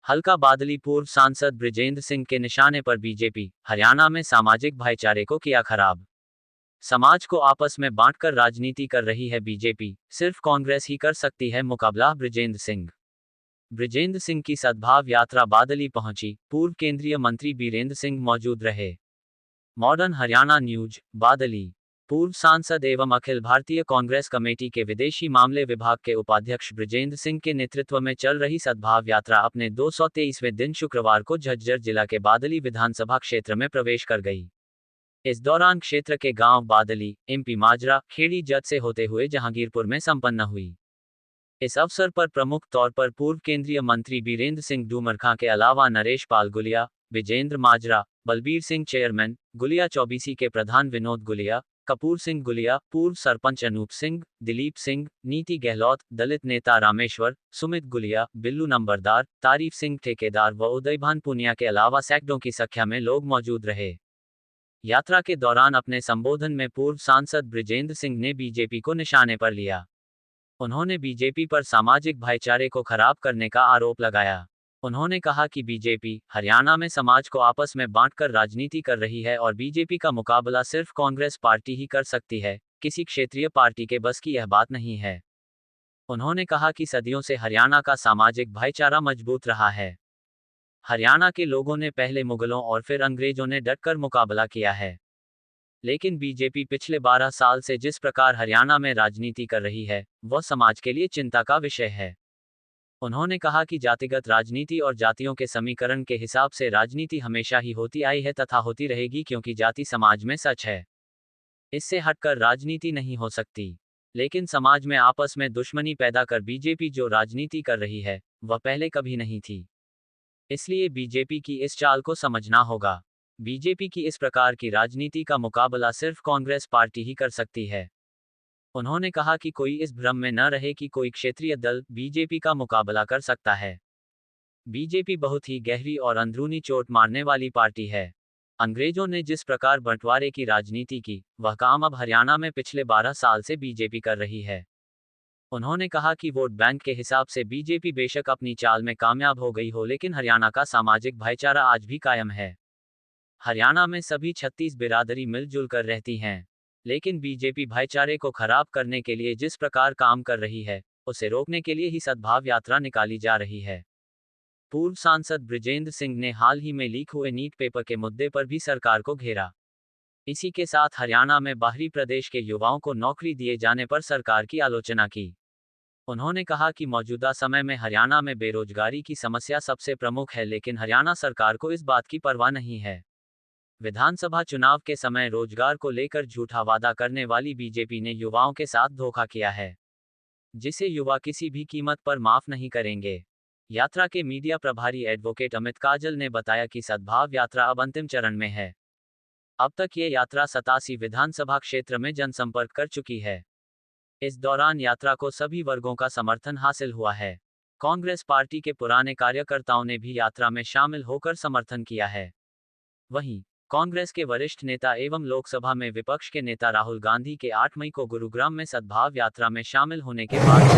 हल्का बादली पूर्व सांसद बृजेंद्र सिंह के निशाने पर बीजेपी, हरियाणा में सामाजिक भाईचारे को किया खराब। समाज को आपस में बांटकर राजनीति कर रही है बीजेपी, सिर्फ कांग्रेस ही कर सकती है मुकाबला। बृजेंद्र सिंह की सद्भाव यात्रा बादली पहुंची, पूर्व केंद्रीय मंत्री बीरेंद्र सिंह मौजूद रहे। मॉडर्न हरियाणा न्यूज, बादली। पूर्व सांसद एवं अखिल भारतीय कांग्रेस कमेटी के विदेशी मामले विभाग के उपाध्यक्ष बृजेंद्र सिंह के नेतृत्व में चल रही सद्भाव यात्रा अपने 223वें दिन शुक्रवार को झज्जर जिला के बादली विधानसभा क्षेत्र में प्रवेश कर गई। इस दौरान क्षेत्र के गांव बादली, एमपी माजरा, खेड़ी जत से होते हुए जहांगीरपुर में संपन्न हुई। इस अवसर पर प्रमुख तौर पर पूर्व केंद्रीय मंत्री बीरेंद्र सिंह डूमरखां के अलावा नरेश पाल गुलिया, विजेंद्र माजरा, बलबीर सिंह चेयरमैन, गुलिया चौबीसी के प्रधान विनोद गुलिया, कपूर सिंह गुलिया, पूर्व सरपंच अनूप सिंह, दिलीप सिंह, नीति गहलोत, दलित नेता रामेश्वर, सुमित गुलिया, बिल्लू नंबरदार, तारीफ सिंह ठेकेदार व उदयभान पुनिया के अलावा सैकड़ों की संख्या में लोग मौजूद रहे। यात्रा के दौरान अपने संबोधन में पूर्व सांसद बृजेंद्र सिंह ने बीजेपी को निशाने पर लिया। उन्होंने बीजेपी पर सामाजिक भाईचारे को खराब करने का आरोप लगाया। उन्होंने कहा कि बीजेपी हरियाणा में समाज को आपस में बांटकर राजनीति कर रही है और बीजेपी का मुकाबला सिर्फ कांग्रेस पार्टी ही कर सकती है, किसी क्षेत्रीय पार्टी के बस की यह बात नहीं है। उन्होंने कहा कि सदियों से हरियाणा का सामाजिक भाईचारा मजबूत रहा है। हरियाणा के लोगों ने पहले मुगलों और फिर अंग्रेजों ने डटकर मुकाबला किया है, लेकिन बीजेपी पिछले 12 साल से जिस प्रकार हरियाणा में राजनीति कर रही है, वह समाज के लिए चिंता का विषय है। उन्होंने कहा कि जातिगत राजनीति और जातियों के समीकरण के हिसाब से राजनीति हमेशा ही होती आई है तथा होती रहेगी, क्योंकि जाति समाज में सच है। इससे हटकर राजनीति नहीं हो सकती। लेकिन समाज में आपस में दुश्मनी पैदा कर बीजेपी जो राजनीति कर रही है, वह पहले कभी नहीं थी। इसलिए बीजेपी की इस चाल को समझना होगा। बीजेपी की इस प्रकार की राजनीति का मुकाबला सिर्फ कांग्रेस पार्टी ही कर सकती है। उन्होंने कहा कि कोई इस भ्रम में न रहे कि कोई क्षेत्रीय दल बीजेपी का मुकाबला कर सकता है। बीजेपी बहुत ही गहरी और अंदरूनी चोट मारने वाली पार्टी है। अंग्रेजों ने जिस प्रकार बंटवारे की राजनीति की, वह काम अब हरियाणा में पिछले 12 साल से बीजेपी कर रही है। उन्होंने कहा कि वोट बैंक के हिसाब से बीजेपी बेशक अपनी चाल में कामयाब हो गई हो, लेकिन हरियाणा का सामाजिक भाईचारा आज भी कायम है। हरियाणा में सभी 36 बिरादरी मिलजुल कर रहती हैं, लेकिन बीजेपी भाईचारे को खराब करने के लिए जिस प्रकार काम कर रही है, उसे रोकने के लिए ही सद्भाव यात्रा निकाली जा रही है। पूर्व सांसद बृजेंद्र सिंह ने हाल ही में लीक हुए नीट पेपर के मुद्दे पर भी सरकार को घेरा। इसी के साथ हरियाणा में बाहरी प्रदेश के युवाओं को नौकरी दिए जाने पर सरकार की आलोचना की। उन्होंने कहा कि मौजूदा समय में हरियाणा में बेरोजगारी की समस्या सबसे प्रमुख है, लेकिन हरियाणा सरकार को इस बात की परवाह नहीं है। विधानसभा चुनाव के समय रोजगार को लेकर झूठा वादा करने वाली बीजेपी ने युवाओं के साथ धोखा किया है, जिसे युवा किसी भी कीमत पर माफ नहीं करेंगे। यात्रा के मीडिया प्रभारी एडवोकेट अमित काजल ने बताया कि सद्भाव यात्रा अब अंतिम चरण में है। अब तक ये यात्रा 87 विधानसभा क्षेत्र में जनसंपर्क कर चुकी है। इस दौरान यात्रा को सभी वर्गों का समर्थन हासिल हुआ है। कांग्रेस पार्टी के पुराने कार्यकर्ताओं ने भी यात्रा में शामिल होकर समर्थन किया है। वहीं कांग्रेस के वरिष्ठ नेता एवं लोकसभा में विपक्ष के नेता राहुल गांधी के 8 मई को गुरुग्राम में सद्भाव यात्रा में शामिल होने के बाद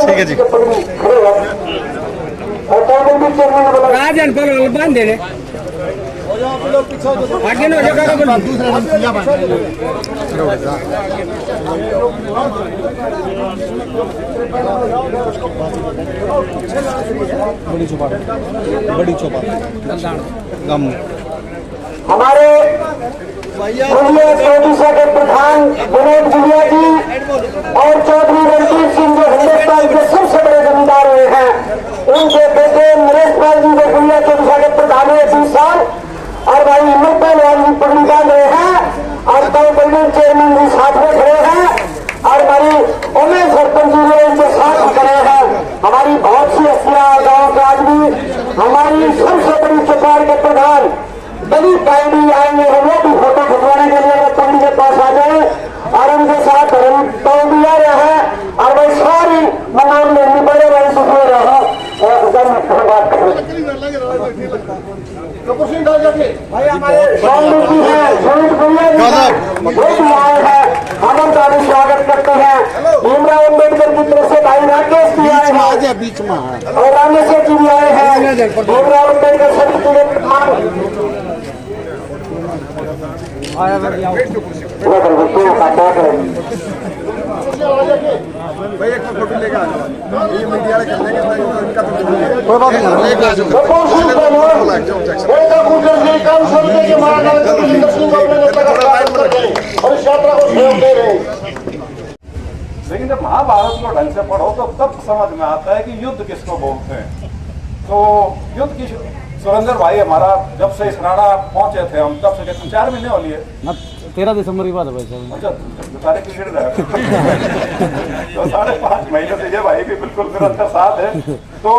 ठीक है जी। राजन पर बांध दे आगे ना जगह बड़ी चौपाल हमारे चौधरी के प्रधान विनोद जुलिया जी और चौधरी रणजीत सिंह जो हिंदुस्तान के सबसे बड़े जमींदार हुए हैं, उनके बेटे नरेश पाल जी जो गुड़िया चौधरी के प्रधान हुए 20 साल, और भाई हिम्मतपाल जी पगड़ी बांध रहे हैं, और कई बिल्डिंग चेयरमैन जी साथ में खड़े हैं, और हमारी उमेश सरपंच जी इनके साथ खड़े हैं। हमारी बहुत सी हस्तियां गाँव के आदमी, हमारी सबसे बड़ी सरकार के प्रधान बड़ी पार्टी आएंगे, वो भी फोटो खिंचवाने के लिए पगड़ी के पास आ जाए, और उनके साथ भी आ रहे हैं, और भाई सारी मनान में बड़े बड़े सुखो रहे बात भाई हमारे जी हैं, सुनील भैया जी वो भी आए हैं, हम उनका भी स्वागत करते हैं। भीमराव अम्बेडकर की तरफ से भाई राकेश जी आए हैं बीच में, और रामेश्वर जी भी आए हैं। भीमराव अम्बेडकर समिति के प्रधान भाई एक फोटो लेके आ जाओ, ये मीडिया वाले करने के इनका तो कोई बात नहीं। लेकिन जब महाभारत को ढंग से पढ़ो तो तब समझ में आता है कि युद्ध किसको बोलते हैं। तो युद्ध की सुरेंद्र भाई हमारा जब से इस राणा पहुंचे थे हम, तब से 4 महीने हो लिए 13 दिसंबर की बात है भाई साहब। अच्छा, सारे क्रिकेट तो 5.5 महीने से ये भाई भी बिल्कुल निरंतर साथ है। तो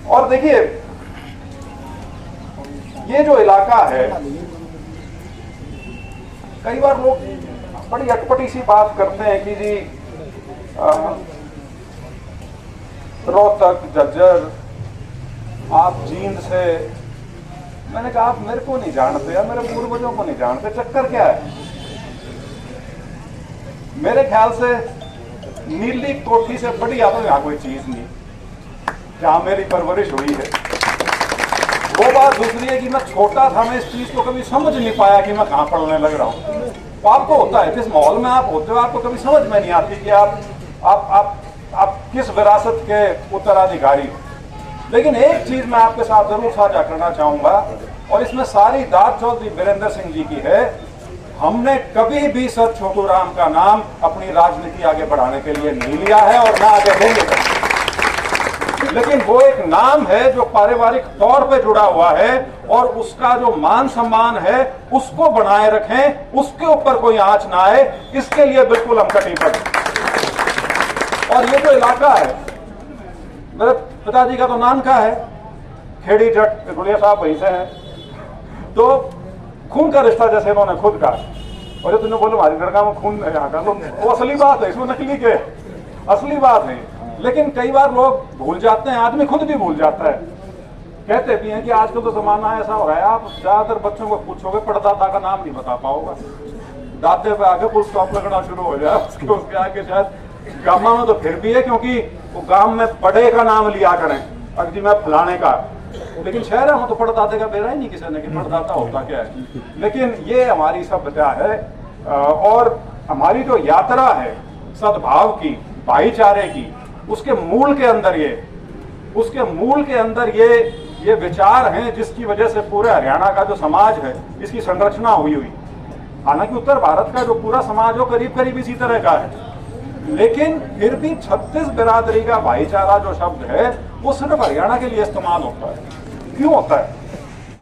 और देखिए ये जो इलाका है, कई बार लोग बड़ी अटपटी सी बात करते हैं कि जी रोहतक झज्जर आप जींद से, मैंने कहा आप मेरे को नहीं जानते या मेरे पूर्वजों को नहीं जानते, चक्कर क्या है। मेरे ख्याल से नीली कोठी से बड़ी यादों यहाँ कोई चीज नहीं जहां मेरी परवरिश हुई है। वो बात दूसरी है कि मैं छोटा था, मैं इस चीज को कभी समझ नहीं पाया कि मैं कहां पढ़ने लग रहा हूं। तो आपको होता है, जिस माहौल में आप होते हो आपको कभी समझ में नहीं आती कि आप किस विरासत के उत्तराधिकारी हो। लेकिन एक चीज मैं आपके साथ जरूर साझा करना चाहूंगा, और इसमें सारी दाद चौधरी वीरेंद्र सिंह जी की है। हमने कभी भी सर छोटू राम का नाम अपनी राजनीति आगे बढ़ाने के लिए नहीं लिया है और ना आगे देंगे। लेकिन वो एक नाम है जो पारिवारिक तौर पे जुड़ा हुआ है, और उसका जो मान सम्मान है उसको बनाए रखें, उसके ऊपर कोई आंच ना आए, इसके लिए बिल्कुल हम कटिबद्ध। और ये जो इलाका है, मेरे पिताजी का तो नानका है, खेड़ी जट गुड़िया साहब वहीं से हैं, तो खून का रिश्ता जैसे इन्होंने खुद का, और जो तुमने बोलो हमारी लड़का में खून है यहाँ का, तो वो असली बात है, इसमें नकली के असली बात है। लेकिन कई बार लोग भूल जाते हैं, आदमी खुद भी भूल जाता है। कहते भी हैं कि आजकल तो जमाना ऐसा हो रहा है, आप ज्यादातर बच्चों को पूछोगे परदादा का नाम नहीं बता पाओगे, दादे पे आगे फुल स्टॉप लगना शुरू हो जाए, उसके आगे शायद गामा में तो फिर भी है, क्योंकि वो गांव में बड़े का नाम लिया करें, अगर जी मैं फलाने का, लेकिन शहर में तो परदादे का बेरा ही नहीं किसी ने कि परदादा होता क्या है। लेकिन ये हमारी सभ्यता है, और हमारी जो यात्रा है सद्भाव की, भाईचारे की, उसके मूल के अंदर ये विचार हैं जिसकी वजह से पूरे हरियाणा का जो समाज है इसकी संरचना हुई। हालांकि उत्तर भारत का जो पूरा समाज हो करीब करीब इसी तरह का है, लेकिन फिर भी 36 बिरादरी का भाईचारा जो शब्द है वो सिर्फ हरियाणा के लिए इस्तेमाल होता है। क्यों होता है?